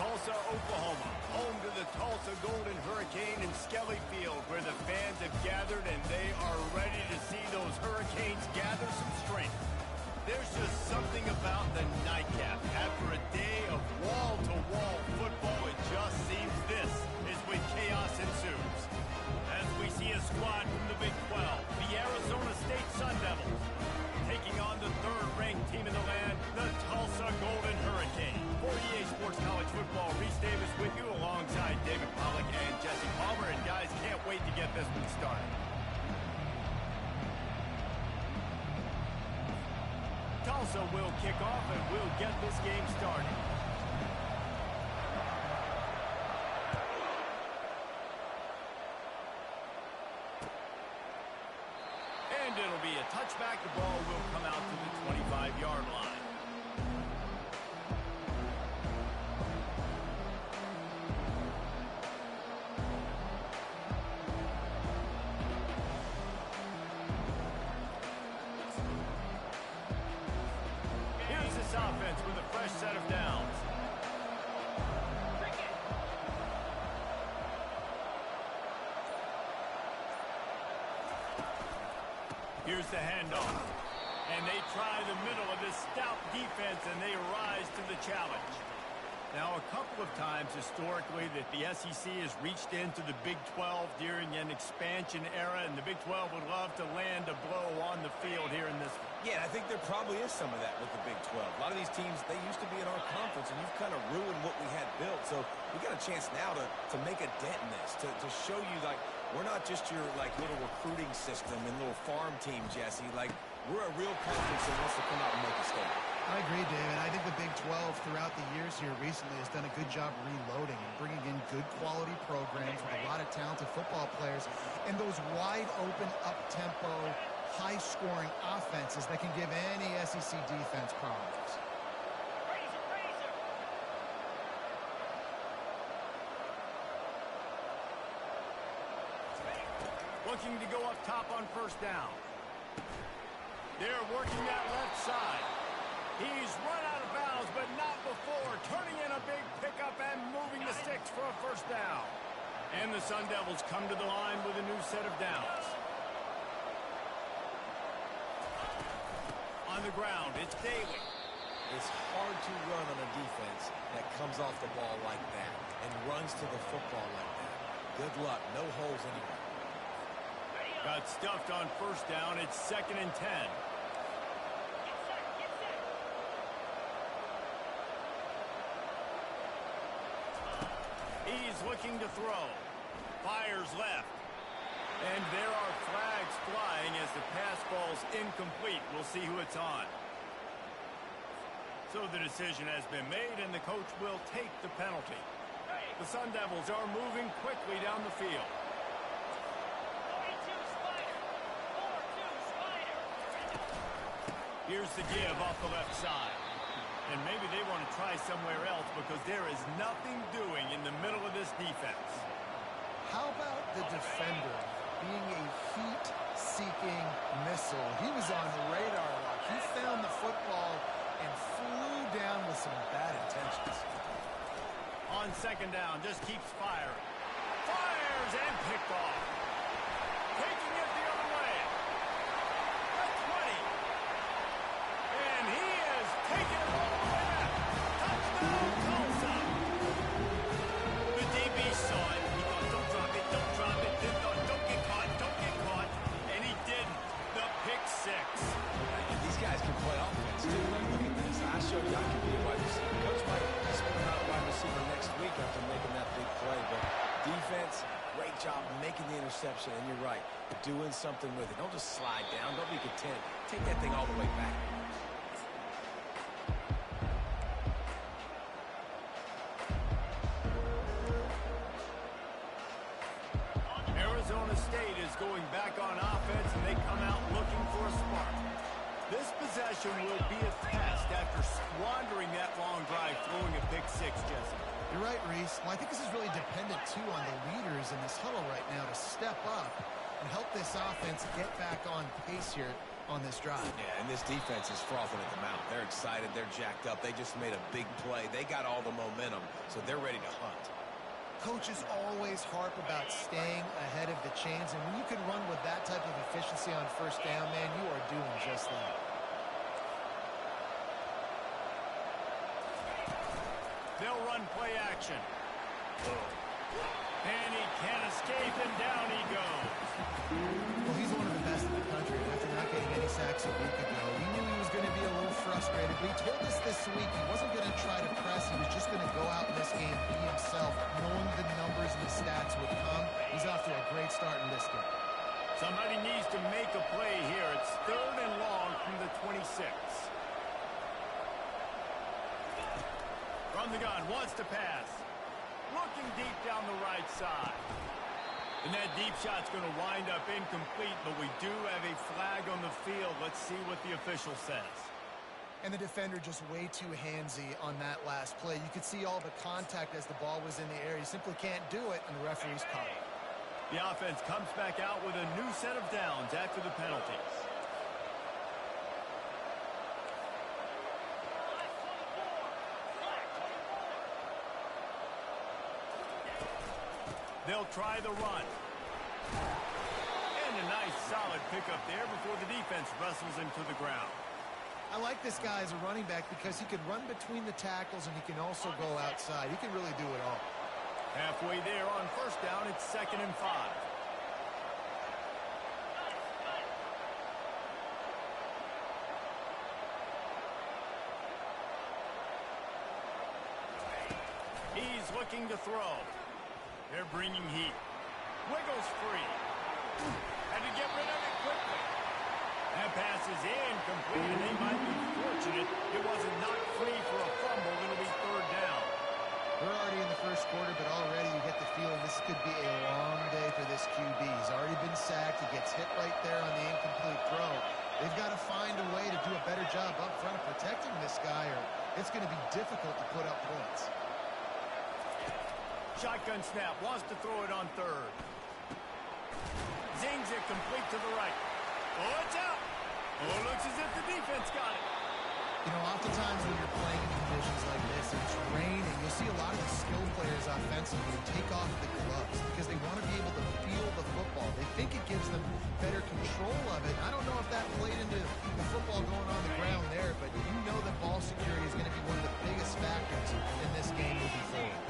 Tulsa, Oklahoma, home to the Tulsa Golden Hurricane in Skelly Field, where the fans have gathered and they are ready to see those Hurricanes gather some strength. There's just something about the nightcap. After a day of wall-to-wall football, it just seems this is when chaos ensues. As we see a squad from the Big 12, the Arizona State Sun Devils, taking on the third-ranked team in the land, the Tulsa Golden Hurricane. For EA Sports College Football, Reese Davis with you alongside David Pollack and Jesse Palmer. And guys, can't wait to get this one started. Tulsa will kick off and we'll get this game started. And it'll be a touchback. The ball will come out to the 25-yard line. Here's this offense with a fresh set of downs. Here's the handoff. And they try the middle of this stout defense, and they rise to the challenge. Now, a couple of times historically that the SEC has reached into the Big 12 during an expansion era, and the Big 12 would love to land a blow on the field here in this one. Yeah, I think there probably is some of that with the Big 12. A lot of these teams, they used to be in our conference, and you've kind of ruined what we had built. So we got a chance now to make a dent in this, to show you, like, we're not just your, like, little recruiting system and little farm team, Jesse. Like, we're a real conference that wants to come out and make a statement. I agree, David. I think the Big 12 throughout the years here recently has done a good job reloading and bringing in good quality programs with a lot of talented football players and those wide open, up-tempo, high-scoring offenses that can give any SEC defense problems. Looking to go up top on first down. They're working that left side. He's run out of bounds, but not before. Turning in a big pickup and moving the sticks for a first down. And the Sun Devils come to the line with a new set of downs. On the ground, it's Daly. It's hard to run on a defense that comes off the ball like that and runs to the football like that. Good luck. No holes anywhere. Got stuffed on first down. It's 2nd and 10. He's looking to throw. Fires left. And there are flags flying as the pass falls incomplete. We'll see who it's on. So the decision has been made, and the coach will take the penalty. The Sun Devils are moving quickly down the field. Here's the give off the left side. And maybe they want to try somewhere else because there is nothing doing in the middle of this defense. How about the defender being a heat-seeking missile? He was on radar lock. He found the football and flew down with some bad intentions. On second down, just keeps firing. Fires and picked off. Taking it the other way. The 20. And he is taking it all the way back. Touchdown, Tulsa. The DB saw it. He thought, don't drop it, don't drop it. Then thought, don't get caught, don't get caught. And he didn't. The pick six. These guys can play offense, too. Like, look at this. I showed you I can be a wide receiver. Coach might spin out a wide receiver next week after making that big play. But defense, great job making the interception. And you're right, doing something with it. Don't just slide down. Don't be content. Take that thing all the way back. Arizona State is going back on offense, and they come out looking for a spark. This possession will be a test after squandering that long drive, throwing a pick six, Jesse. You're right, Reese. Well, I think this is really dependent, too, on the leaders in this huddle right now to step up and help this offense get back on pace here. on this drive. Yeah, and this defense is frothing at the mouth. They're excited. They're jacked up. They just made a big play. They got all the momentum, so they're ready to hunt. Coaches always harp about staying ahead of the chains, and when you can run with that type of efficiency on first down, man, you are doing just that. They'll run play action. And he can't escape, and down he goes. Well, he's one of the best in the country. After not getting any sacks a week ago, we knew he was going to be a little frustrated. But he told us this week he wasn't going to try to press. He was just going to go out in this game, be himself, knowing the numbers and the stats would come. He's off to a great start in this game. Somebody needs to make a play here. It's 3rd and long from the 26. From the gun, wants to pass. Looking deep down the right side. And that deep shot's going to wind up incomplete, but we do have a flag on the field. Let's see what the official says. And the defender just way too handsy on that last play. You could see all the contact as the ball was in the air. He simply can't do it, and the referee's caught it. The offense comes back out with a new set of downs after the penalties. They'll try the run. And a nice solid pickup there before the defense wrestles him to the ground. I like this guy as a running back because he can run between the tackles and he can also go outside. He can really do it all. Halfway there on first down, it's 2nd and 5. He's looking to throw. They're bringing heat. Wiggles free. Had to get rid of it quickly. That pass is incomplete, and they might be fortunate it wasn't knocked free for a fumble. It'll be 3rd down. We're already in the first quarter, but already you get the feeling this could be a long day for this QB. He's already been sacked. He gets hit right there on the incomplete throw. They've got to find a way to do a better job up front of protecting this guy, or it's going to be difficult to put up points. Shotgun snap, wants to throw it on 3rd. Zings it complete to the right. Oh, it's out. Oh, it looks as if the defense got it. You know, oftentimes when you're playing in conditions like this and it's raining, you'll see a lot of the skilled players offensively take off the gloves because they want to be able to feel the football. They think it gives them better control of it. I don't know if that played into the football going on the ground there, but you know that ball security is going to be one of the biggest factors in this game moving forward.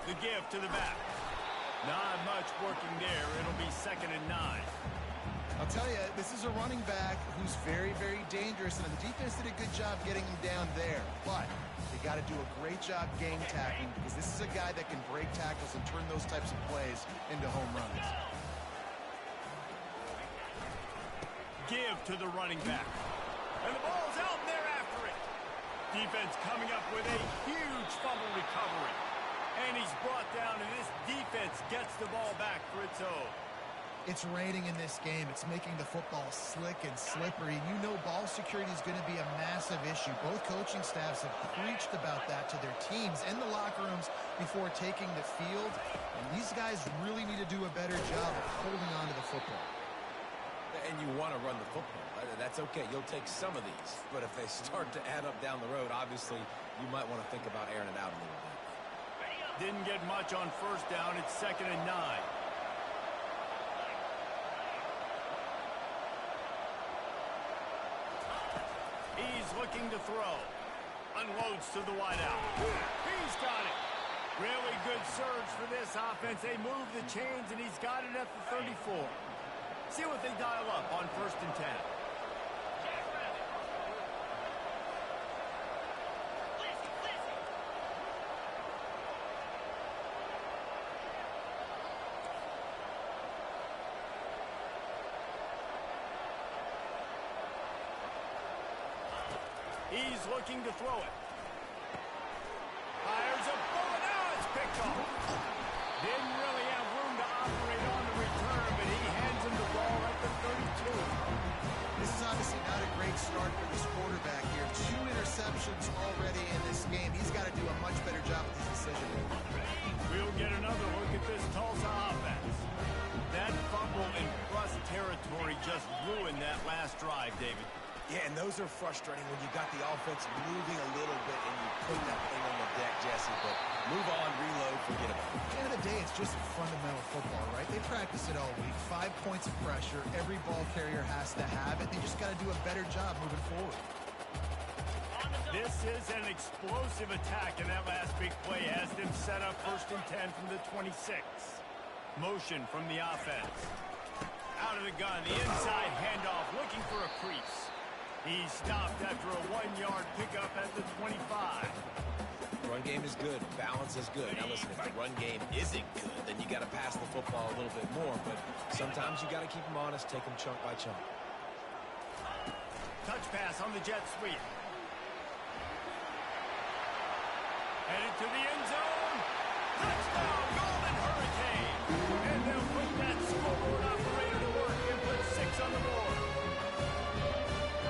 The give to the back. Not much working there. It'll be 2nd and 9. I'll tell you, this is a running back who's very, very dangerous, and the defense did a good job getting him down there. But they got to do a great job game tackling because this is a guy that can break tackles and turn those types of plays into home runs. Give to the running back. And the ball's out, and they're after it. Defense coming up with a huge fumble recovery. And he's brought down, and this defense gets the ball back for its own. It's raining in this game. It's making the football slick and slippery. You know ball security is going to be a massive issue. Both coaching staffs have preached about that to their teams in the locker rooms before taking the field. And these guys really need to do a better job of holding on to the football. And you want to run the football. That's okay. You'll take some of these. But if they start to add up down the road, obviously you might want to think about airing it out a little bit. Didn't get much on first down. It's 2nd and 9. He's looking to throw. Unloads to the wideout. He's got it. Really good surge for this offense. They move the chains, and he's got it at the 34. See what they dial up on 1st and 10. He's looking to throw it. Fires a bullet. Now it's picked off. Didn't really have room to operate on the return, but he hands him the ball at the 32. This is obviously not a great start for this quarterback here. 2 interceptions already in this game. He's got to do a much better job with his decision. We'll get another look at this Tulsa offense. That fumble in plus territory just those are frustrating when you got the offense moving a little bit and you put that thing on the deck, Jesse. But move on, reload, forget about it. At the end of the day, it's just fundamental football, right? They practice it all week. 5 points of pressure every ball carrier has to have it. They just got to do a better job moving forward. This is an explosive attack, and that last big play has them set up 1st and 10 from the 26. Motion from the offense. Out of the gun, the inside handoff, looking for a crease. He's stopped after a 1-yard pickup at the 25. Run game is good. Balance is good. Now listen, if the run game isn't good, then you got to pass the football a little bit more. But sometimes you got to keep them honest, take them chunk by chunk. Touch pass on the jet sweep. Headed to the end zone. Touchdown, Golden Hurricane. And they'll put that scoreboard operator to work and put 6 on the board.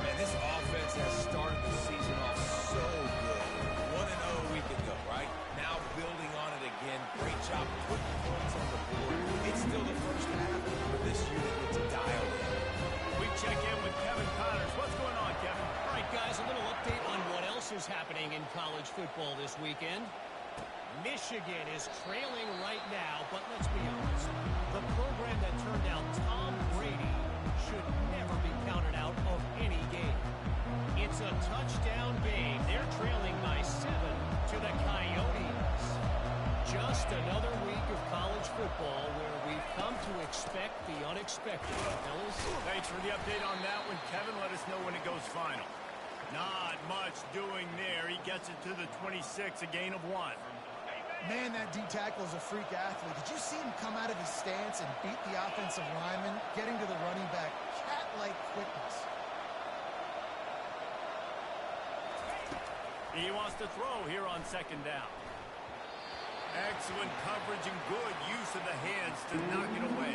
Man, this offense has started the season off so good. 1-0 a week ago, right? Now building on it again. Great job putting points on the board. It's still the first half, but this unit needs to dial in. We check in with Kevin Connors. What's going on, Kevin? All right, guys, a little update on what else is happening in college football this weekend. Michigan is trailing right now, but let's be honest. The program that turned out Tom Brady should never be counted out of any game. It's a touchdown game. They're trailing by 7 to the Coyotes. Just another week of college football where we've come to expect the unexpected, fellas. Thanks for the update on that one, Kevin. Let us know when it goes final. Not much doing there. He gets it to the 26, a gain of 1. Man, that D tackle is a freak athlete. Did you see him come out of his stance and beat the offensive lineman, getting to the running back? Cat-like quickness. He wants to throw here on 2nd down. Excellent coverage and good use of the hands to knock it away.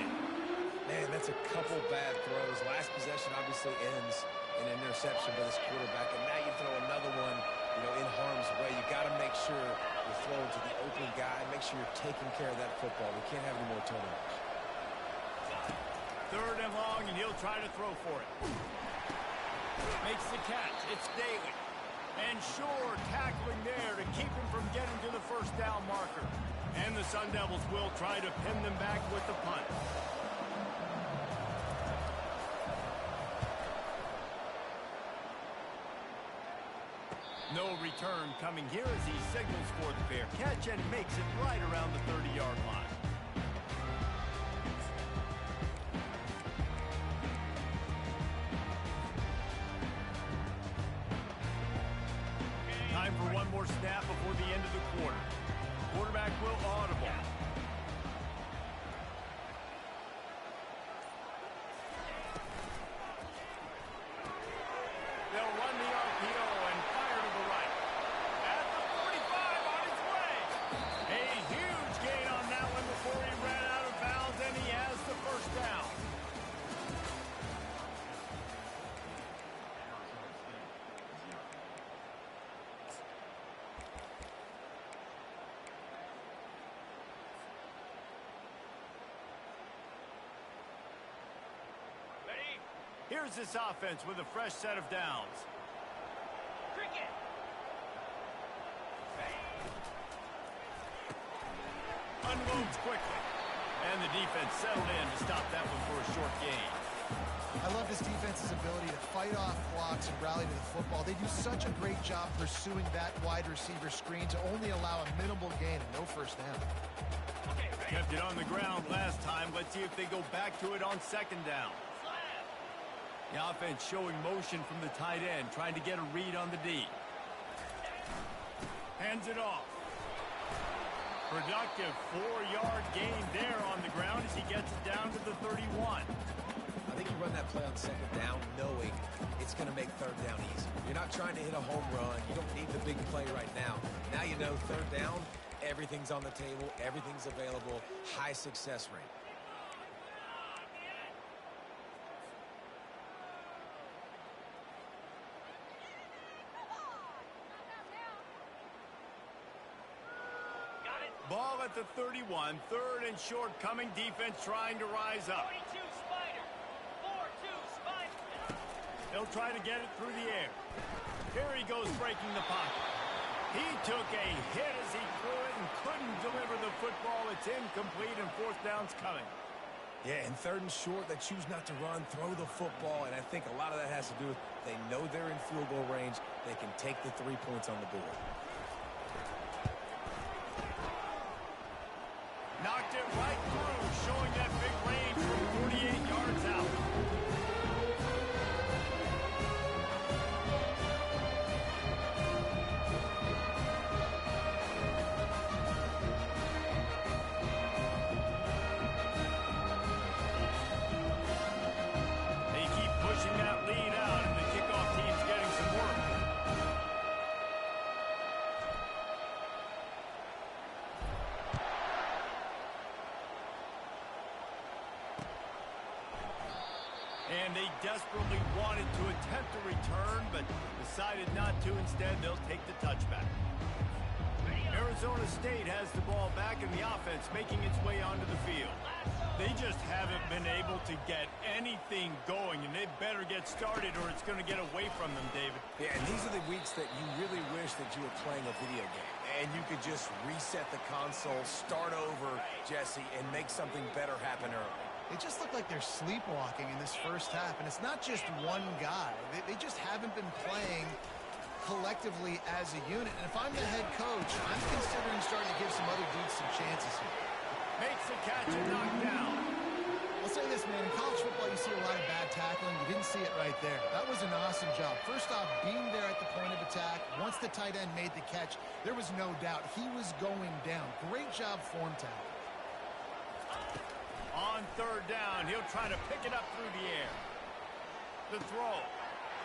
Man, that's a couple bad throws. Last possession obviously ends in an interception by this quarterback, and now you throw another one, in harm's way. You got to make sure you're throwing to the open guy. Make sure you're taking care of that football. We can't have any more turnovers. 3rd and long, and he'll try to throw for it. Makes the catch. It's Daly. And Shore tackling there to keep him from getting to the 1st down marker. And the Sun Devils will try to pin them back with the punt. No return coming here as he signals for the fair catch and makes it right around the 30-yard line. Time for one more snap before the end of the quarter. Quarterback will audible. They'll run the RPO and fire to the right. At the 45 on his way. A huge gain on that one before he ran out of bounds, and he has the 1st down. Here's this offense with a fresh set of downs. Cricket. Unloads quickly. And the defense settled in to stop that one for a short gain. I love this defense's ability to fight off blocks and rally to the football. They do such a great job pursuing that wide receiver screen to only allow a minimal gain and no 1st down. Kept it on the ground last time. Let's see if they go back to it on 2nd down. The offense showing motion from the tight end, trying to get a read on the D. Hands it off. Productive 4-yard gain there on the ground as he gets it down to the 31. I think you run that play on 2nd down knowing it's going to make 3rd down easy. You're not trying to hit a home run. You don't need the big play right now. Now you know 3rd down, everything's on the table, everything's available, high success rate. Ball at the 31, 3rd and short coming, defense trying to rise up. 42 Spider. 4-2 Spider. They'll try to get it through the air. Here he goes breaking the pocket. He took a hit as he threw it and couldn't deliver the football. It's incomplete and fourth down's coming. Yeah, and third and short, they choose not to run, throw the football, and I think a lot of that has to do with they know they're in field goal range. They can take the 3 points on the board. Knocked it right through, showing that big range from 48 yards out. They keep pushing that lead out, and the kickoff team's getting some work. And they desperately wanted to attempt a return, but decided not to. Instead, they'll take the touchback. Arizona State has the ball back in the offense, making its way onto the field. They just haven't been able to get anything going, and they better get started or it's going to get away from them, David. Yeah, and these are the weeks that you really wish that you were playing a video game. And you could just reset the console, start over, Jesse, and make something better happen early. They just look like they're sleepwalking in this first half, and it's not just one guy. They just haven't been playing collectively as a unit. And if I'm the head coach, I'm considering starting to give some other dudes some chances here. Makes the catch and knocked down. I'll say this, man. In college football, you see a lot of bad tackling. You didn't see it right there. That was an awesome job. First off, being there at the point of attack. Once the tight end made the catch, there was no doubt he was going down. Great job form tackle. On third down, he'll try to pick it up through the air. The throw.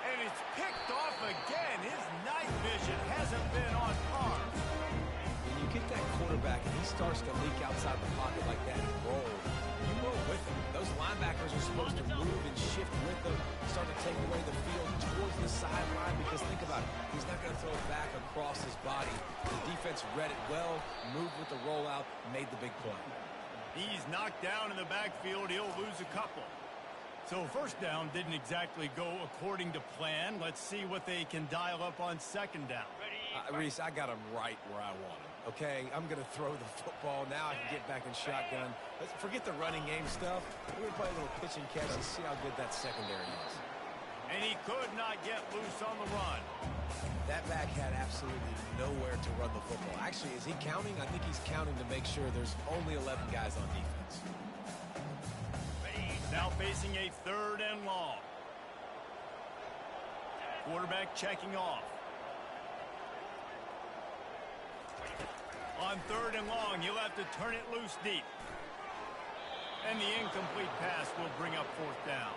And it's picked off again. His night vision hasn't been on par. When you get that quarterback and he starts to leak outside the pocket like that and roll, you roll with him. Those linebackers are supposed to move and shift with them, start to take away the field towards the sideline, because think about it. He's not going to throw it back across his body. The defense read it well, moved with the rollout, made the big play. He's knocked down in the backfield. He'll lose a couple. So first down didn't exactly go according to plan. Let's see what they can dial up on second down. Reese, I got him right where I want him. Okay, I'm going to throw the football. Now I can get back in shotgun. Let's forget the running game stuff. We're going to play a little pitch and catch and see how good that secondary is. And he could not get loose on the run. That back had absolutely nowhere to run the football. Actually, is he counting? I think he's counting to make sure there's only 11 guys on defense. Now facing a third and long. Quarterback checking off. On third and long, he'll have to turn it loose deep. And the incomplete pass will bring up fourth down.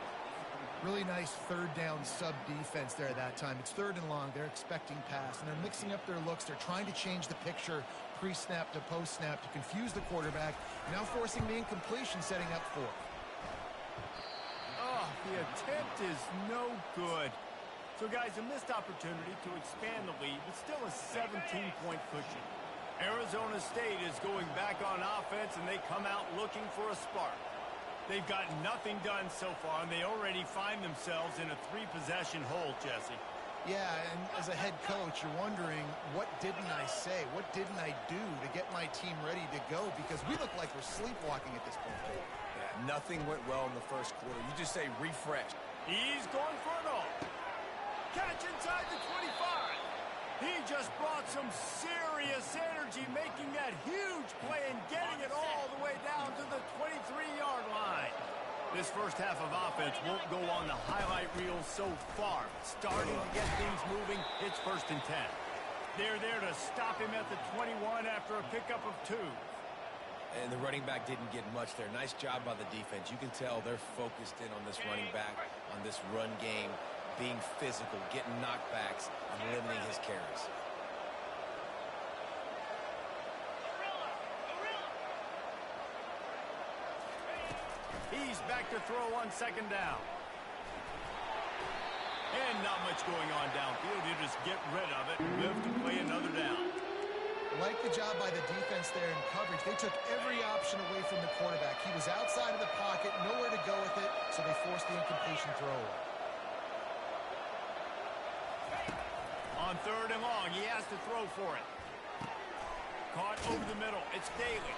Really nice third down sub defense there that time. It's third and long. They're expecting pass, and they're mixing up their looks. They're trying to change the picture pre-snap to post-snap to confuse the quarterback, now forcing the incompletion, setting up fourth. Oh, the attempt is no good. So, guys, a missed opportunity to expand the lead, but still a 17-point cushion. Arizona State is going back on offense, and they come out looking for a spark. They've got nothing done so far, and they already find themselves in a three-possession hole, Jesse. Yeah, and as a head coach, you're wondering, what didn't I say? What didn't I do to get my team ready to go? Because we look like we're sleepwalking at this point. Yeah, nothing went well in the first quarter. You just say refresh. He's going for it all. Catch inside the 25. He just brought some serious energy, making that huge play and getting it all the way down to the 23-yard line. This first half of offense won't go on the highlight reel so far. Starting to get things moving, it's 1st and 10. They're there to stop him at the 21 after a pickup of 2. And the running back didn't get much there. Nice job by the defense. You can tell they're focused in on this running back, on this run game, being physical, getting knockbacks, and limiting his carries. He's back to throw on second down. And not much going on downfield. You just get rid of it and live to play another down. Like the job by the defense there in coverage. They took every option away from the quarterback. He was outside of the pocket, nowhere to go with it, so they forced the incompletion throw away. 3rd and long. He has to throw for it. Caught over the middle. It's Daly.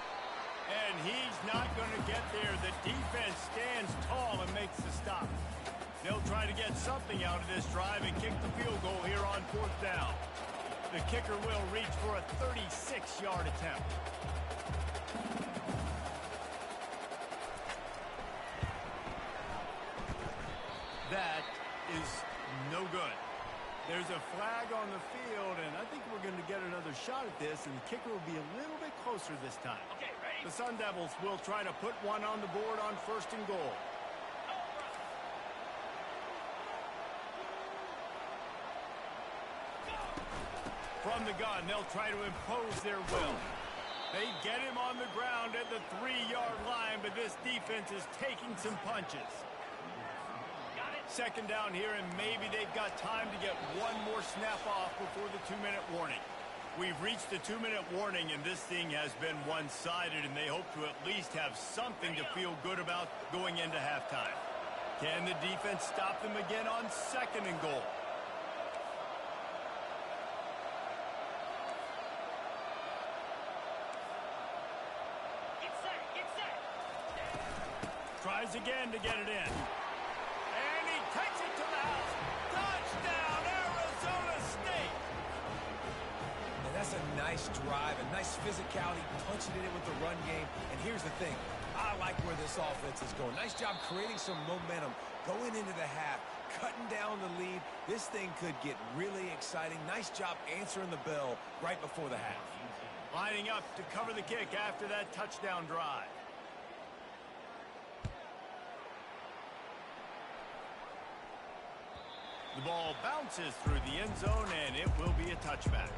And he's not going to get there. The defense stands tall and makes the stop. They'll try to get something out of this drive and kick the field goal here on 4th down. The kicker will reach for a 36-yard attempt. That is no good. There's a flag on the field, and I think we're going to get another shot at this, and the kicker will be a little bit closer this time. Okay, ready? The Sun Devils will try to put one on the board on 1st and goal. From the gun, they'll try to impose their will. They get him on the ground at the 3-yard line, but this defense is taking some punches. 2nd down here, and maybe they've got time to get one more snap off before the 2-minute warning. We've reached the 2-minute warning, and this thing has been one-sided, and they hope to at least have something to feel good about going into halftime. Can the defense stop them again on 2nd and goal? Get set. Tries again to get it in. Takes it to the house. Touchdown, Arizona State. And that's a nice drive, a nice physicality, punching it in with the run game. And here's the thing. I like where this offense is going. Nice job creating some momentum, going into the half, cutting down the lead. This thing could get really exciting. Nice job answering the bell right before the half. Lining up to cover the kick after that touchdown drive. The ball bounces through the end zone, and it will be a touchback.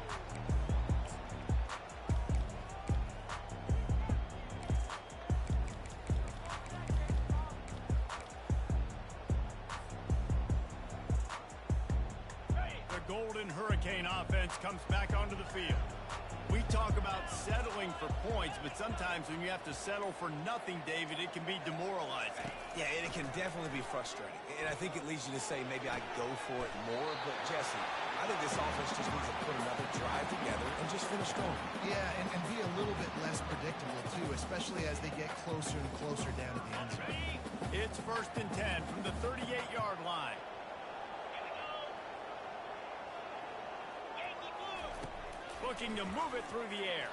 The Golden Hurricane offense comes back onto the field. We talk about settling for points, but sometimes when you have to settle for nothing, David, it can be demoralizing. Yeah, and it can definitely be frustrating. And I think it leads you to say maybe I go for it more. But, Jesse, I think this offense just needs to put another drive together and just finish strong. Yeah, and be a little bit less predictable, too, especially as they get closer and closer down to the end zone. It's 1st and 10 from the 38-yard line. Looking to move it through the air.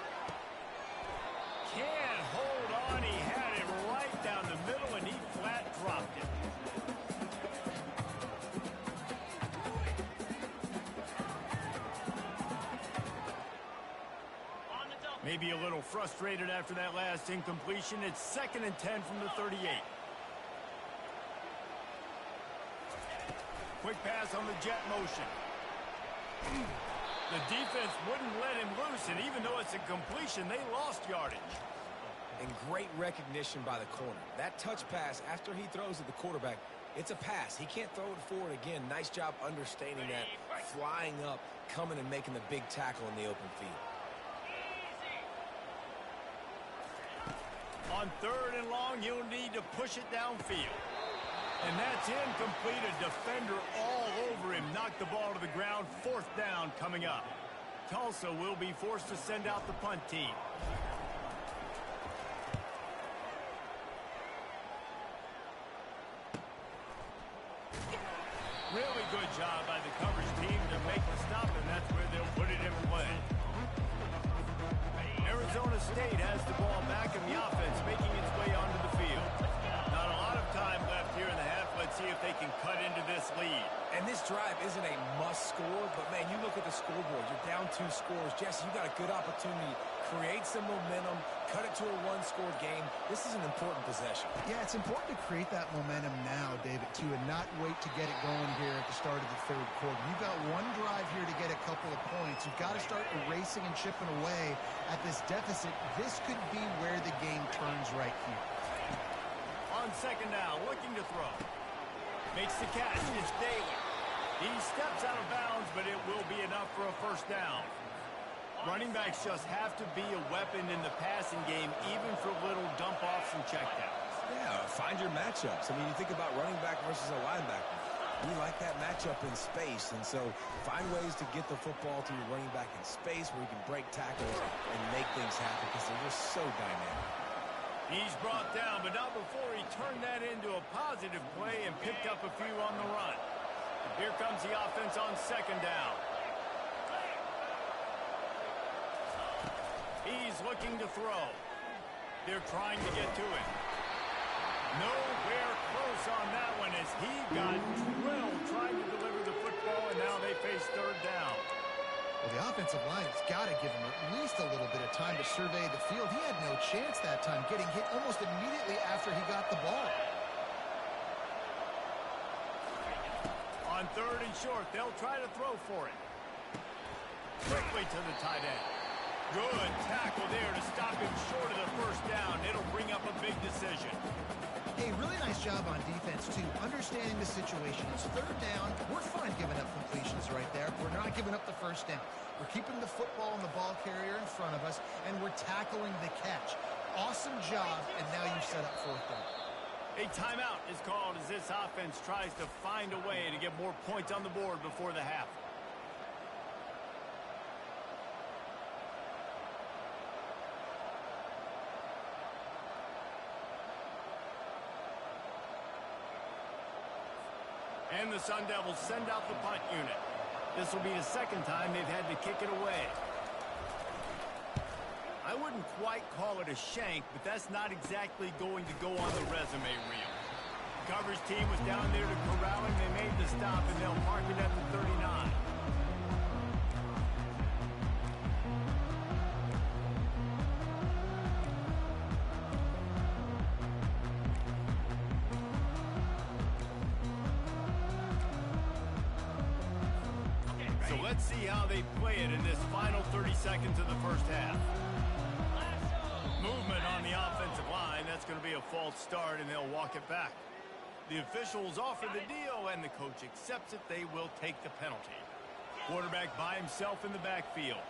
Can't hold on. He had it right down the middle, and he flat dropped it. Maybe a little frustrated after that last incompletion. It's 2nd and 10 from the 38. Quick pass on the jet motion. The defense wouldn't let him loose, and even though it's a completion, they lost yardage. And great recognition by the corner. That touch pass after he throws at the quarterback, it's a pass. He can't throw it forward again. Nice job understanding that, flying up, coming and making the big tackle in the open field. On 3rd and long, he'll need to push it downfield. And that's incomplete. A defender all over him. Knocked the ball to the ground. 4th down coming up. Tulsa will be forced to send out the punt team. Really good job by the coverage team to make the stop, and that's where they'll put it in play. Arizona State has the ball back in the offense, making its way onto the field. Not a lot of time left here in the half. Let's see if they can cut into this lead. And this drive isn't a must score, but, man, you look at the scoreboard. You're down 2 scores. Jesse, you got a good opportunity. Create some momentum. Cut it to a 1-score game. This is an important possession. Yeah, it's important to create that momentum now, David, too, and not wait to get it going here at the start of the 3rd quarter. You've got one drive here to get a couple of points. You've got to start erasing and chipping away at this deficit. This could be where the game turns right here. On 2nd down, looking to throw. Makes the catch. It's Daly. He steps out of bounds, but it will be enough for a 1st down. Running backs just have to be a weapon in the passing game, even for little dump-offs and checkdowns. Yeah, find your matchups. I mean, you think about running back versus a linebacker. We like that matchup in space, and so find ways to get the football to your running back in space where you can break tackles and make things happen because they're just so dynamic. He's brought down, but not before he turned that into a positive play and picked up a few on the run. Here comes the offense on second down. He's looking to throw. They're trying to get to him. Nowhere close on that one as he got drilled trying to deliver the football, and now they face third down. Well, the offensive line's got to give him at least a little bit of time to survey the field. He had no chance that time, getting hit almost immediately after he got the ball. On third and short, they'll try to throw for it. Quickly to the tight end. Good tackle there to stop him short of the first down. It'll bring up a big decision. Hey, really nice job on defense, too, understanding the situation. It's third down. We're fine giving up completions right there. We're not giving up the first down. We're keeping the football and the ball carrier in front of us, and we're tackling the catch. Awesome job, and now you set up fourth down. A timeout is called as this offense tries to find a way to get more points on the board before the half. And the Sun Devils send out the punt unit. This will be the second time they've had to kick it away. I wouldn't quite call it a shank, but that's not exactly going to go on the resume reel. The coverage team was down there to corral him. They made the stop, and they'll mark it at the 39. Let's see how they play it in this final 30 seconds of the first half. Movement on the offensive line. That's going to be a false start, and they'll walk it back. The officials offer the deal, and the coach accepts it. They will take the penalty. Quarterback by himself in the backfield.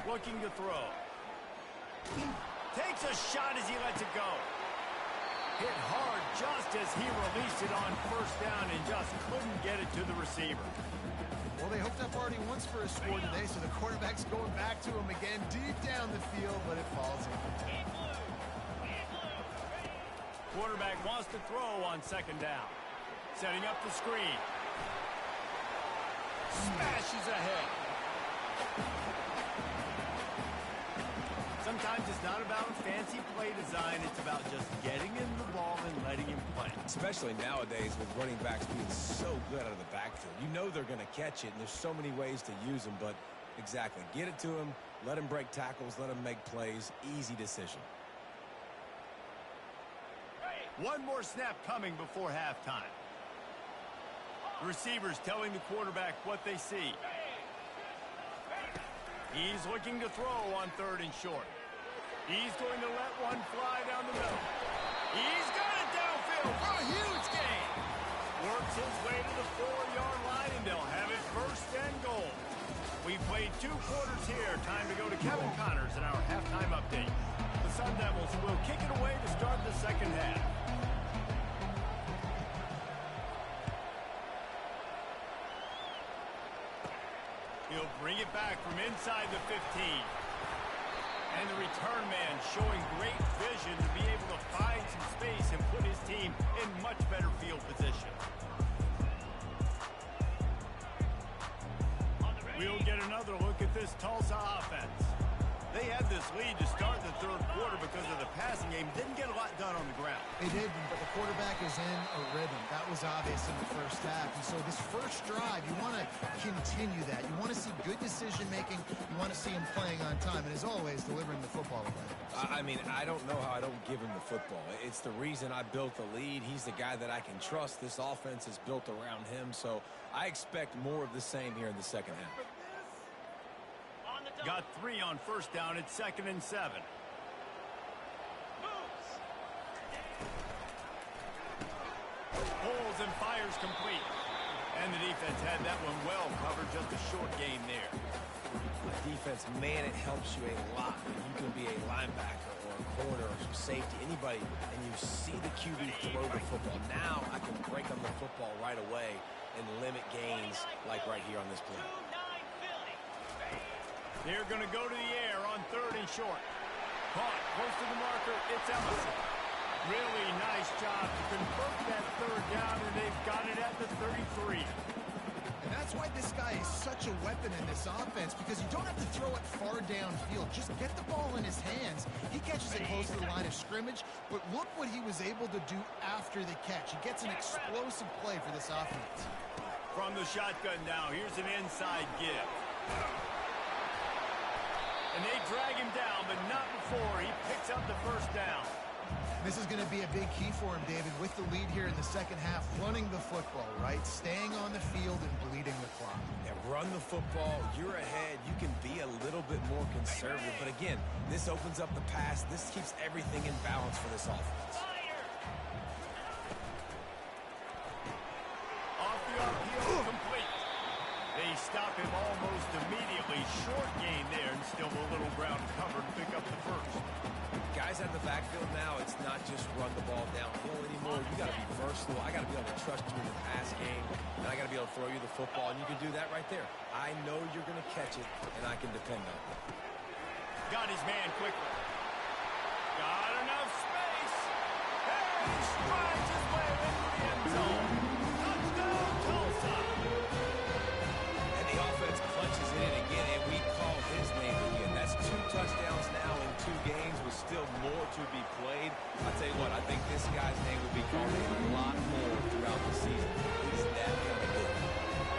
Looking to throw. Takes a shot as he lets it go. Hit hard just as he released it on first down and just couldn't get it to the receiver. Well, they hooked up already once for a score today, so the quarterback's going back to him again deep down the field, but it falls in. Quarterback wants to throw on second down. Setting up the screen. Smashes ahead. Sometimes it's not about fancy play design. It's about just getting him the ball and letting him play. Especially nowadays with running backs being so good out of the backfield. You know they're going to catch it, and there's so many ways to use them. But exactly, get it to him, let him break tackles, let him make plays. Easy decision. One more snap coming before halftime. The receivers telling the quarterback what they see. He's looking to throw on third and short. He's going to let one fly down the middle. He's got it downfield for a huge gain. Works his way to the 4-yard line, and they'll have it first and goal. We played 2 quarters here. Time to go to Kevin Connors in our halftime update. The Sun Devils will kick it away to start the second half. He'll bring it back from inside the 15. And the return man showing great vision to be able to find some space and put his team in much better field position. We'll get another look at this Tulsa offense. They had this lead to start the third quarter because of the passing game. Didn't get a lot done on the ground. They did, but the quarterback is in a rhythm. That was obvious in the first half. And so this first drive, you want to continue that. You want to see good decision-making. You want to see him playing on time. And as always, delivering the football away. I mean, I don't know how I don't give him the football. It's the reason I built the lead. He's the guy that I can trust. This offense is built around him. So I expect more of the same here in the second half. Got 3 on first down at 2nd and 7. Pulls and fires complete. And the defense had that one well covered. Just a short gain there. a defense, man, it helps you a lot when you can be a linebacker or a corner or safety, anybody, and you see the QB throw the football. Now I can break on the football right away and limit gains like right here on this play. They're going to go to the air on 3rd and short. Caught close to the marker. It's Ellison. Really nice job to convert that 3rd down, and they've got it at the 33. And that's why this guy is such a weapon in this offense, because you don't have to throw it far downfield. Just get the ball in his hands. He catches it close to the line of scrimmage, but look what he was able to do after the catch. He gets an explosive play for this offense. From the shotgun now, here's an inside give. And they drag him down, but not before he picks up the 1st down. This is going to be a big key for him, David, with the lead here in the second half, running the football, right? Staying on the field and bleeding the clock. Yeah, run the football. You're ahead. You can be a little bit more conservative. But again, this opens up the pass. This keeps everything in balance for this offense. Off the RPO, complete. They stop him almost immediately. Short gain there, and still a little ground covered to pick up the 1st. Guys at the backfield now, it's not just run the ball downhill anymore. You got to be versatile. I got to be able to trust you in the pass game, and I got to be able to throw you the football, and you can do that right there. I know you're going to catch it, and I can depend on it. Got his man quickly. Got enough space. Hey, he strides his way into the end zone. Touchdown, Tulsa. And the offense clutches it in again, and we call his name again. That's 2 touchdowns now in 2 games with still more to be played. I tell you what, I think this guy's name will be called a lot more throughout the season. He's that kind of good.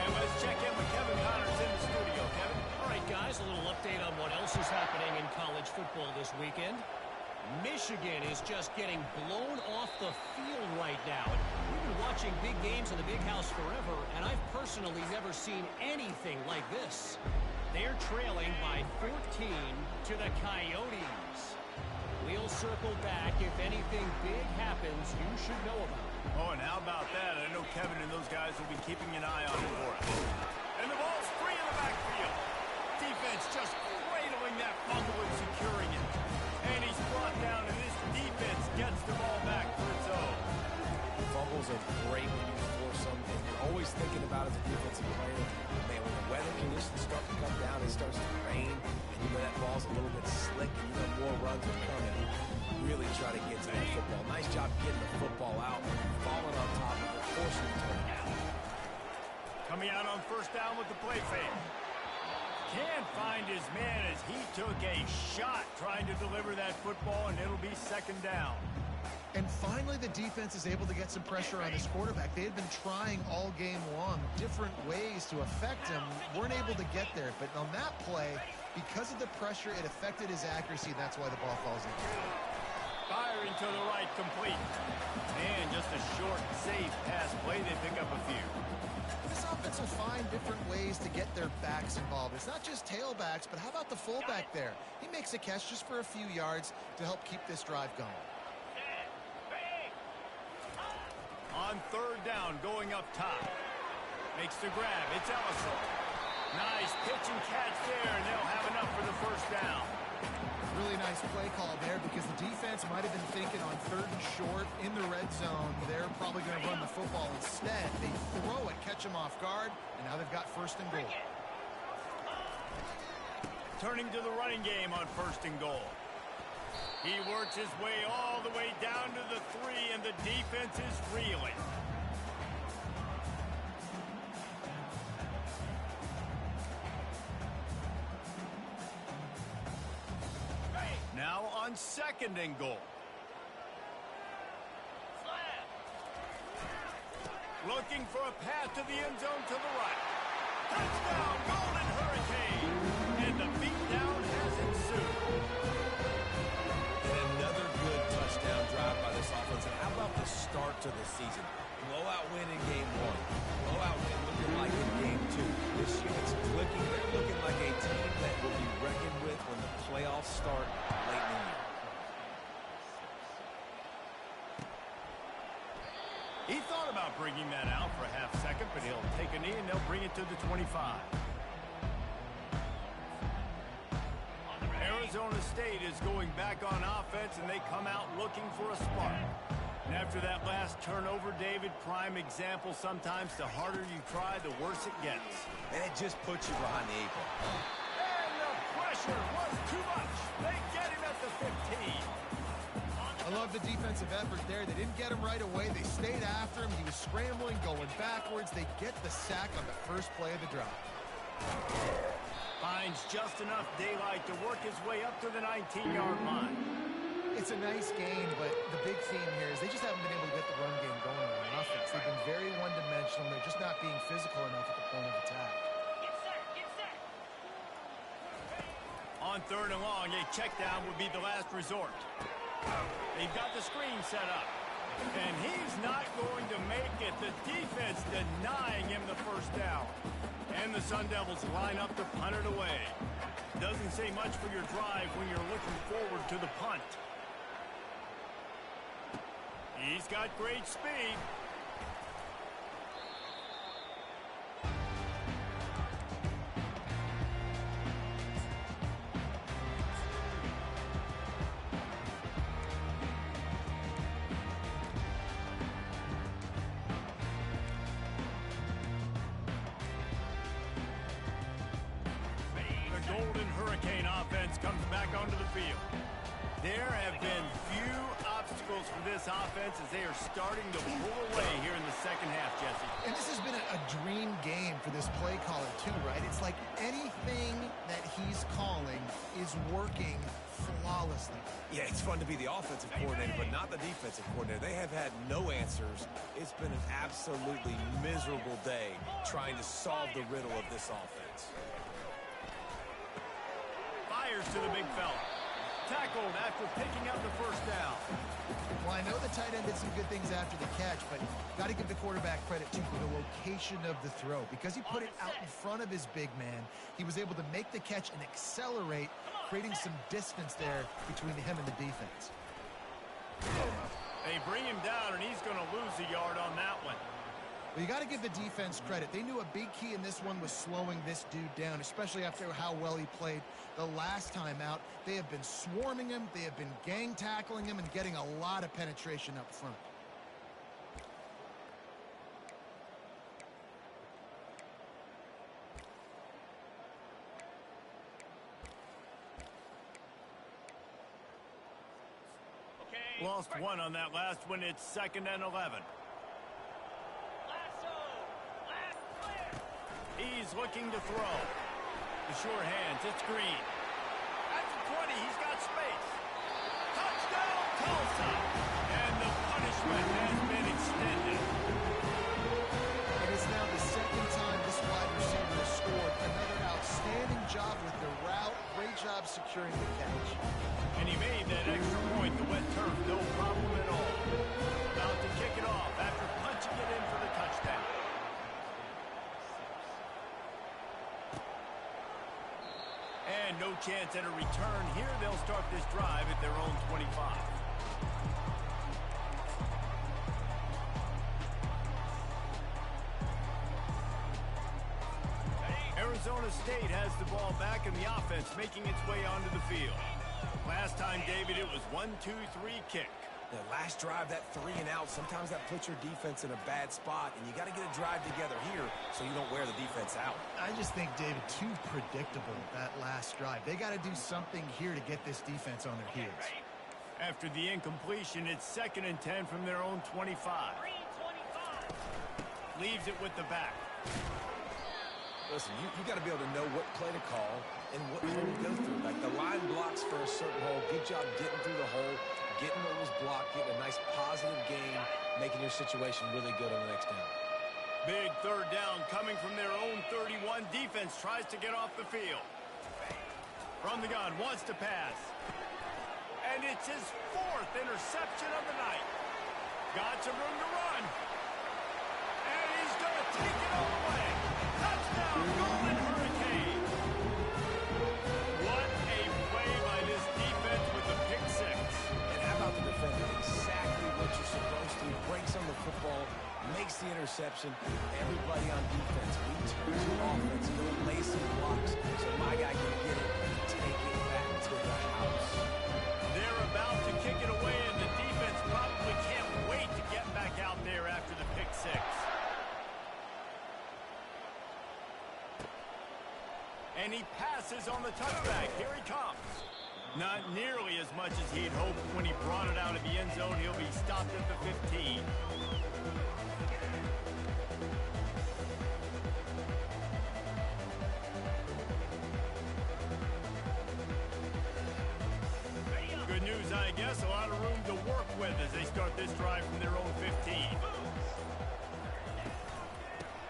And let's check in with Kevin Connors in the studio. Kevin? All right, guys, a little update on what else is happening in college football this weekend. Michigan is just getting blown off the field right now. We've been watching big games in the Big House forever, and I've personally never seen anything like this. They're trailing by 14 to the Coyotes. We'll circle back. If anything big happens, you should know about it. Oh, and how about that? I know Kevin and those guys will be keeping an eye on it for us. And the ball's free in the backfield. Defense just cradling that fumble and securing it. And he's brought down, and this defense gets the ball back for its own. Fumbles are great when you force them, and you're always thinking about as a defensive player, man, when the weather conditions start to come down, it starts to rain, and you know that ball's a little bit slick, and you know more runs are coming. Really try to get to that football. Nice job getting the football out, falling on top of it, forcing it to turn out. Coming out on 1st down with the play fake. Can't find his man as he took a shot trying to deliver that football, and it'll be 2nd down. And finally, the defense is able to get some pressure on this quarterback. They had been trying all game long different ways to affect him, weren't able to get there. But on that play, because of the pressure, it affected his accuracy. That's why the ball falls in. Firing to the right, complete. And just a short, safe pass play. They pick up a few. This offense will find different ways to get their backs involved. It's not just tailbacks, but how about the fullback there? He makes a catch just for a few yards to help keep this drive going. On 3rd down, going up top. Makes the grab. It's Ellison. Nice pitch and catch there, and they'll have enough for the 1st down. Really nice play call there, because the defense might have been thinking on 3rd and short in the red zone, they're probably going to run the football instead. They throw it, catch them off guard, and now they've got 1st and goal. Turning to the running game on 1st and goal. He works his way all the way down to the 3, and the defense is reeling. Now on 2nd and goal. Looking for a path to the end zone to the right. Touchdown, Golden Hurricane! And the beatdown has ensued. And another good touchdown drive by this offense. And how about the start to the season? Blowout win in game 1. Blowout win looking like in game 2. This unit's clicking. They're looking like a team that will be reckoned with when the playoffs start late in the year. He thought about bringing that out for a half second, but he'll take a knee and they'll bring it to the 25. Arizona State is going back on offense, and they come out looking for a spark. And after that last turnover, David, prime example, sometimes the harder you try, the worse it gets. And it just puts you behind the 8 ball. And the pressure was too much. They get him at the 15. I love the defensive effort there. They didn't get him right away. They stayed after him. He was scrambling, going backwards. They get the sack on the first play of the drive. Finds just enough daylight to work his way up to the 19-yard line. It's a nice gain, but the big theme here is they just haven't been able to get the run game going on offense. They've been very one-dimensional. They're just not being physical enough at the point of attack. On 3rd and long, a check down would be the last resort. They've got the screen set up. And he's not going to make it. The defense denying him the first down. And the Sun Devils line up to punt it away. Doesn't say much for your drive when you're looking forward to the punt. He's got great speed. Golden Hurricane offense comes back onto the field. There have been few obstacles for this offense as they are starting to pull away here in the second half, Jesse. And this has been a dream game for this play caller too, right? It's like anything that he's calling is working flawlessly. Yeah, it's fun to be the offensive coordinator, but not the defensive coordinator. They have had no answers. It's been an absolutely miserable day trying to solve the riddle of this offense. Fires to the big fella. Tackled after picking up the first down. Well, I know the tight end did some good things after the catch, but got to give the quarterback credit, too, for the location of the throw. Because he put it out in front of his big man, he was able to make the catch and accelerate, creating some distance there between him and the defense. They bring him down, and he's going to lose a yard on that one. Well, you got to give the defense credit. They knew a big key in this one was slowing this dude down, especially after how well he played the last time out. They have been swarming him. They have been gang tackling him and getting a lot of penetration up front. Lost one on that last one. It's 2nd and 11. He's looking to throw. The sure hands. It's Green. At the 20, he's got space. Touchdown, Tulsa! And the punishment has been extended. It is now the second time this wide receiver has scored. Another outstanding job with the route. Great job securing the catch. And he made that extra point. The wet turf, no problem at all. About to kick it off after punching it in for the touchdown. And no chance at a return here. They'll start this drive at their own 25. Arizona State has the ball back in the offense, making its way onto the field. Last time, David, it was 1-2-3 kick. The last drive, that 3 and out, sometimes that puts your defense in a bad spot, and you got to get a drive together here so you don't wear the defense out. I just think, David, too predictable, that last drive. They got to do something here to get this defense on their heels. After the incompletion, it's 2nd and 10 from their own 25. Leaves it with the back. Listen, you got to be able to know what play to call and what hole to go through. Like the line blocks for a certain hole. Good job getting through the hole, getting what was blocked, getting a nice positive gain, making your situation really good on the next down. Big 3rd down coming from their own 31. Defense tries to get off the field. From the gun, wants to pass. And it's his 4th interception of the night. Got some room to run. And he's going to take it all the way. Touchdown, Golden Hurricane. What a play by this defense with the pick 6. And how about the defender? Exactly what you're supposed to. Breaks on the football, makes the interception. Everybody on defense, we turn to offense, go lay some blocks so my guy can get it and take it back to the passes on the touchback. Here he comes. Not nearly as much as he'd hoped when he brought it out of the end zone. He'll be stopped at the 15. Good news, I guess. A lot of room to work with as they start this drive from their own 15.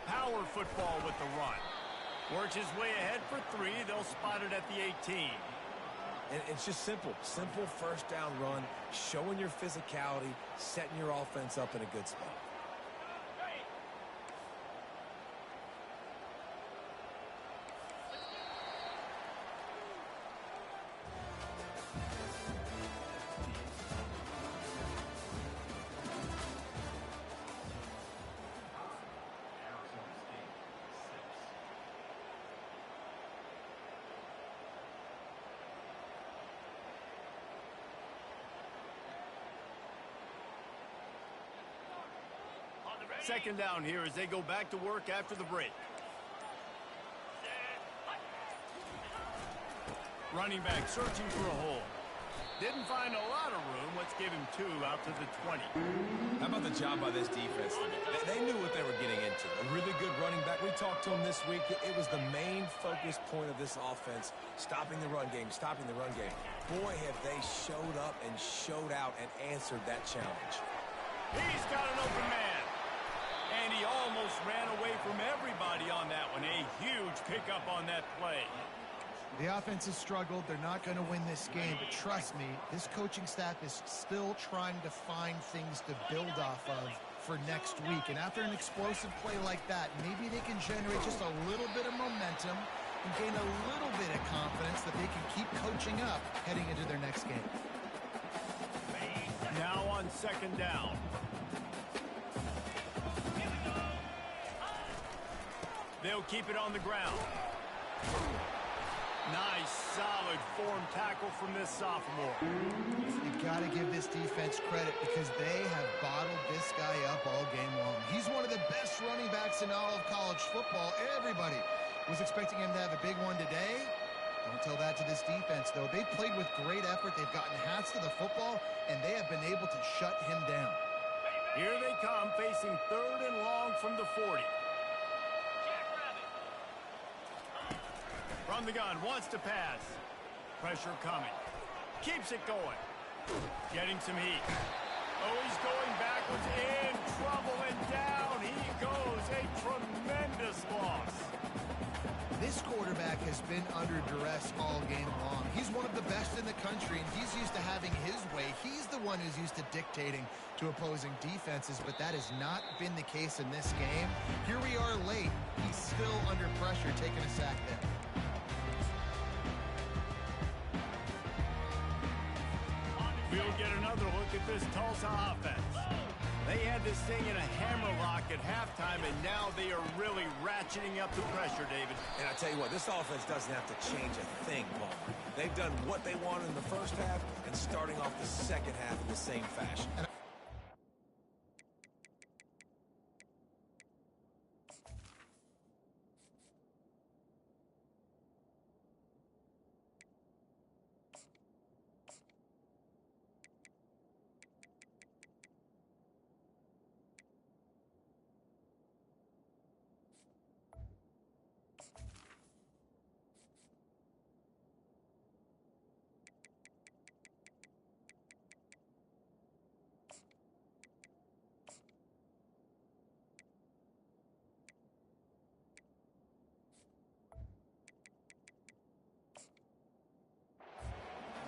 Power football with the run. Works his way ahead for 3. They'll spot it at the 18. And it's just simple. Simple first down run, showing your physicality, setting your offense up in a good spot. Second down here as they go back to work after the break. Running back searching for a hole. Didn't find a lot of room. Let's give him 2 out to the 20. How about the job by this defense today? They knew what they were getting into. A really good running back. We talked to him this week. It was the main focus point of this offense, stopping the run game, stopping the run game. Boy, have they showed up and showed out and answered that challenge. He's got an open man. And he almost ran away from everybody on that one. A huge pickup on that play. The offense has struggled. They're not going to win this game, but trust me, this coaching staff is still trying to find things to build off of for next week. And after an explosive play like that, maybe they can generate just a little bit of momentum and gain a little bit of confidence that they can keep coaching up heading into their next game. Now on second down. They'll keep it on the ground. Nice, solid form tackle from this sophomore. You've got to give this defense credit because they have bottled this guy up all game long. He's one of the best running backs in all of college football. Everybody was expecting him to have a big one today. Don't tell that to this defense, though. They played with great effort. They've gotten hats to the football, and they have been able to shut him down. Here they come, facing 3rd and long from the 40. From the gun, wants to pass. Pressure coming. Keeps it going. Getting some heat. Oh, he's going backwards, in trouble, and down he goes. A tremendous loss. This quarterback has been under duress all game long. He's one of the best in the country, and he's used to having his way. He's the one who's used to dictating to opposing defenses, but that has not been the case in this game. Here we are late. He's still under pressure, taking a sack there. We'll get another look at this Tulsa offense. They had this thing in a hammerlock at halftime, and now they are really ratcheting up the pressure, David. And I tell you what, this offense doesn't have to change a thing, Paul. They've done what they wanted in the first half and starting off the second half in the same fashion.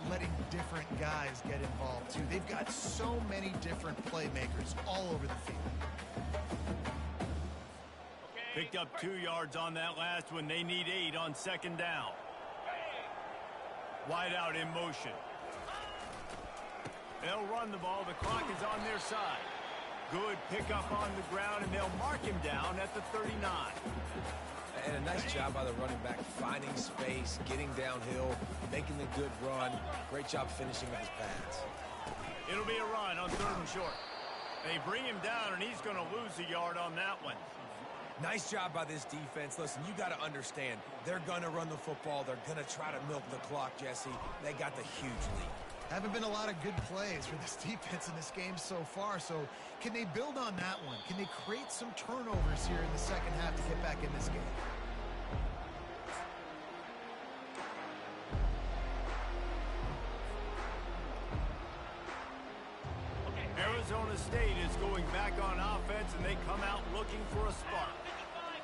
Letting different guys get involved, too. They've got so many different playmakers all over the field. Picked up 2 yards on that last one. They need 8 on second down. Wide out in motion. They'll run the ball. The clock is on their side. Good pickup on the ground, and they'll mark him down at the 39. And a nice job by the running back, finding space, getting downhill, making the good run. Great job finishing with his pads. It'll be a run on 3rd and short. They bring him down, and he's going to lose a yard on that one. Nice job by this defense. Listen, you got to understand, they're going to run the football. They're going to try to milk the clock, Jesse. They got the huge lead. Haven't been a lot of good plays for this defense in this game so far, so can they build on that one? Can they create some turnovers here in the second half to get back in this game? Arizona State is going back on offense, and they come out looking for a spark.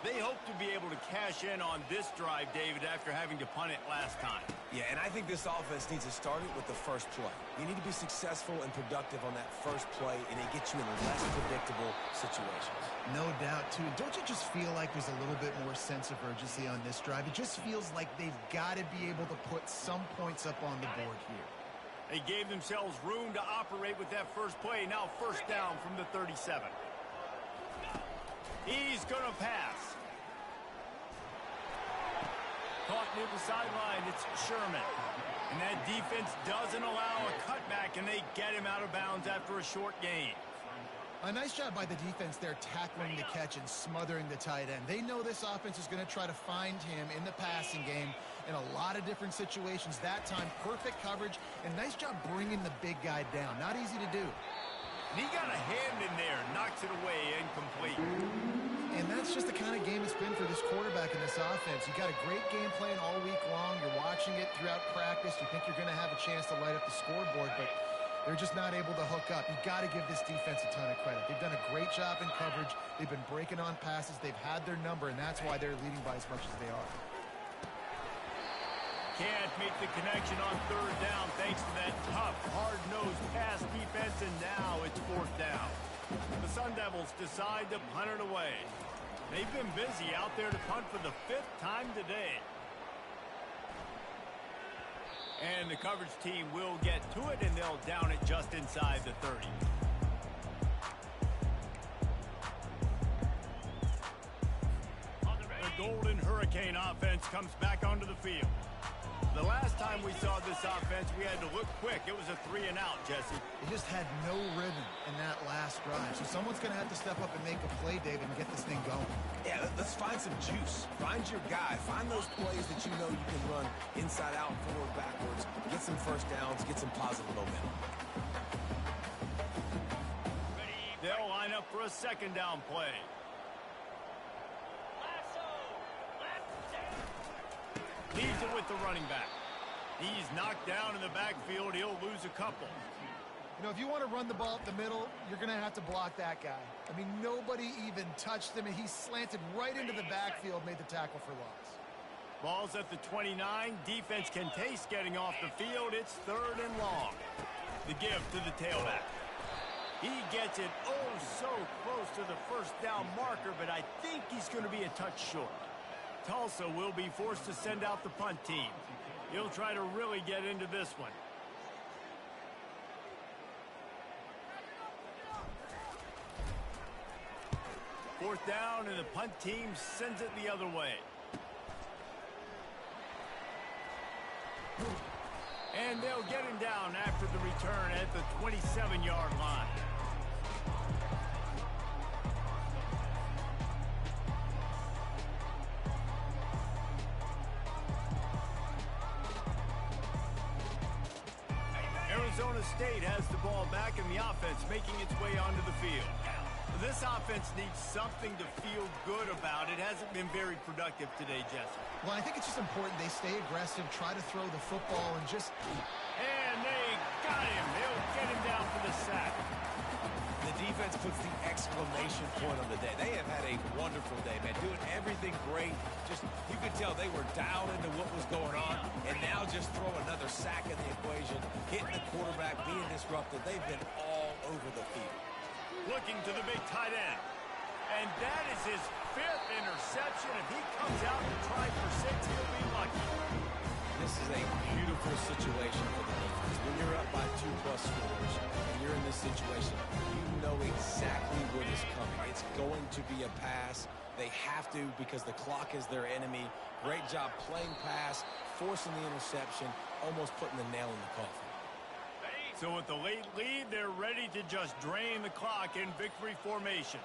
They hope to be able to cash in on this drive, David, after having to punt it last time. Yeah, and I think this offense needs to start it with the first play. You need to be successful and productive on that first play, and it gets you in less predictable situations. No doubt, too. Don't you just feel like there's a little bit more sense of urgency on this drive? It just feels like they've got to be able to put some points up on the board here. They gave themselves room to operate with that first play. Now first down from the 37. He's going to pass. Caught near the sideline. It's Sherman. And that defense doesn't allow a cutback, and they get him out of bounds after a short gain. A nice job by the defense there tackling the catch and smothering the tight end. They know this offense is going to try to find him in the passing game in a lot of different situations. That time, perfect coverage, and nice job bringing the big guy down. Not easy to do. And he got a hand in there, knocks it away, incomplete. And that's just the kind of game it's been for this quarterback in this offense. You got a great game plan all week long. You're watching it throughout practice. You think you're going to have a chance to light up the scoreboard, but they're just not able to hook up. You got to give this defense a ton of credit. They've done a great job in coverage. They've been breaking on passes. They've had their number, and that's why they're leading by as much as they are. Can't make the connection on third down thanks to that tough, hard-nosed pass defense, and now it's fourth down. The Sun Devils decide to punt it away. They've been busy out there to punt for the 5th time today. And the coverage team will get to it, and they'll down it just inside the 30. The Golden Hurricane offense comes back onto the field. The last time we saw this offense, we had to look quick. It was a 3-and-out, Jesse. They just had no rhythm in that last drive. So someone's going to have to step up and make a play, David, and get this thing going. Yeah, let's find some juice. Find your guy. Find those plays that you know you can run inside out, forward, backwards. Get some first downs. Get some positive momentum. They'll line up for a second down play. Leaves it with the running back. He's knocked down in the backfield. He'll lose a couple. You know, if you want to run the ball up the middle, you're going to have to block that guy. I mean, nobody even touched him, and he slanted right into the backfield, made the tackle for loss. Ball's at the 29. Defense can taste getting off the field. It's 3rd and long. The give to the tailback. He gets it so close to the first down marker, but I think he's going to be a touch short. Tulsa will be forced to send out the punt team. He'll try to really get into this one. Fourth down, and the punt team sends it the other way. And they'll get him down after the return at the 27-yard line. Arizona State has the ball back, and the offense making its way onto the field. This offense needs something to feel good about. It hasn't been very productive today, Jesse. Well, I think it's just important they stay aggressive, try to throw the football, and just... And they got him. They'll get him down for the sack. The defense puts the exclamation point on the day. They have had a wonderful day, man. Doing everything great. Just, you could tell they were dialed into what was going on. And now just throw another sack in the equation. Hitting the quarterback, being disrupted. They've been all over the field. Looking to the big tight end. And that is his 5th interception. If he comes out to try for 6, he'll be lucky. This is a beautiful situation for the defense. When you're up by 2+ scores and you're in this situation, you know exactly what is coming. It's going to be a pass. They have to because the clock is their enemy. Great job playing pass, forcing the interception, almost putting the nail in the coffin. So with the late lead, they're ready to just drain the clock in victory formation.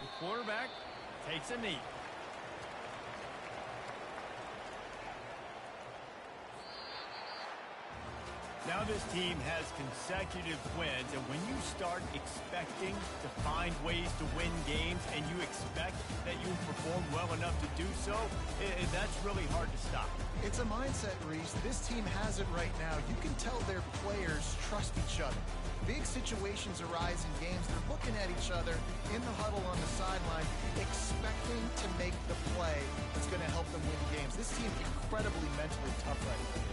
The quarterback takes a knee. Now this team has consecutive wins, and when you start expecting to find ways to win games and you expect that you will perform well enough to do so, that's really hard to stop. It's a mindset, Reese. This team has it right now. You can tell their players trust each other. Big situations arise in games. They're looking at each other in the huddle on the sideline, expecting to make the play that's going to help them win games. This team's incredibly mentally tough right now.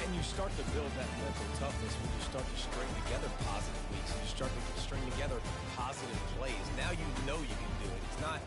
And you start to build that mental toughness when you start to string together positive weeks and you start to string together positive plays. Now you know you can do it. It's not